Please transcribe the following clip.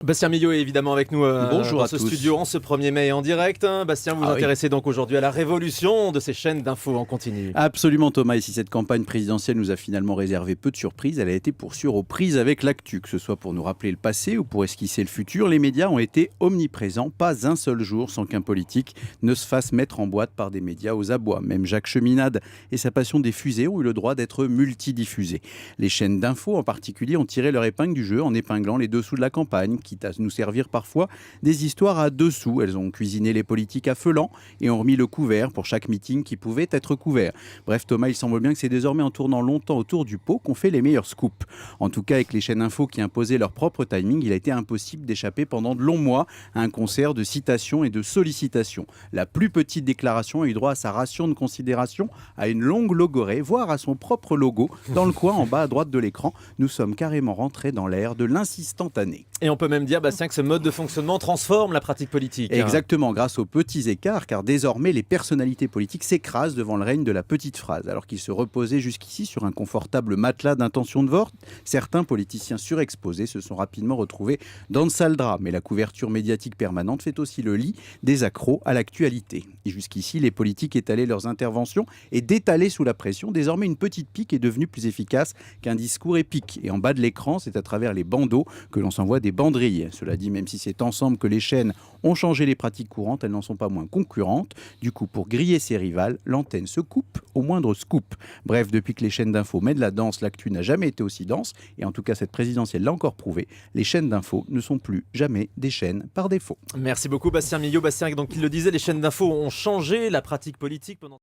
Bastien Millot est évidemment avec nous Bonjour dans à ce tous. studio en ce 1er mai en direct. Bastien, vous vous intéressez donc aujourd'hui à la révolution de ces chaînes d'infos en continu. Absolument Thomas, et si cette campagne présidentielle nous a finalement réservé peu de surprises, elle a été pour sûr aux prises avec l'actu. Que ce soit pour nous rappeler le passé ou pour esquisser le futur, les médias ont été omniprésents. Pas un seul jour sans qu'un politique ne se fasse mettre en boîte par des médias aux abois. Même Jacques Cheminade et sa passion des fusées ont eu le droit d'être multidiffusés. Les chaînes d'infos en particulier ont tiré leur épingle du jeu en épinglant les dessous de la campagne, quitte à nous servir parfois des histoires à dessous. Elles ont cuisiné les politiques à feu lent et ont remis le couvert pour chaque meeting qui pouvait être couvert. Bref Thomas, il semble bien que c'est désormais en tournant longtemps autour du pot qu'on fait les meilleurs scoops. En tout cas avec les chaînes infos qui imposaient leur propre timing, il a été impossible d'échapper pendant de longs mois à un concert de citations et de sollicitations. La plus petite déclaration a eu droit à sa ration de considération, à une longue logorée, voire à son propre logo dans le coin en bas à droite de l'écran. Nous sommes carrément rentrés dans l'ère de l'insistantané. Et on peut même dire, Bastien, que ce mode de fonctionnement transforme la pratique politique. Exactement, grâce aux petits écarts, car désormais les personnalités politiques s'écrasent devant le règne de la petite phrase. Alors qu'ils se reposaient jusqu'ici sur un confortable matelas d'intention de vote, certains politiciens surexposés se sont rapidement retrouvés dans de sales draps. Mais la couverture médiatique permanente fait aussi le lit des accros à l'actualité. Et jusqu'ici, les politiques étalaient leurs interventions et détalaient sous la pression. Désormais, une petite pique est devenue plus efficace qu'un discours épique. Et en bas de l'écran, c'est à travers les bandeaux que l'on s'envoie des banderilles. Cela dit, même si c'est ensemble que les chaînes ont changé les pratiques courantes, elles n'en sont pas moins concurrentes. Du coup, pour griller ses rivales, l'antenne se coupe au moindre scoop. Bref, depuis que les chaînes d'infos mènent la danse, l'actu n'a jamais été aussi dense. Et en tout cas, cette présidentielle l'a encore prouvé. Les chaînes d'infos ne sont plus jamais des chaînes par défaut. Merci beaucoup Bastien Millot. Bastien, donc il le disait, les chaînes d'infos ont changé la pratique politique pendant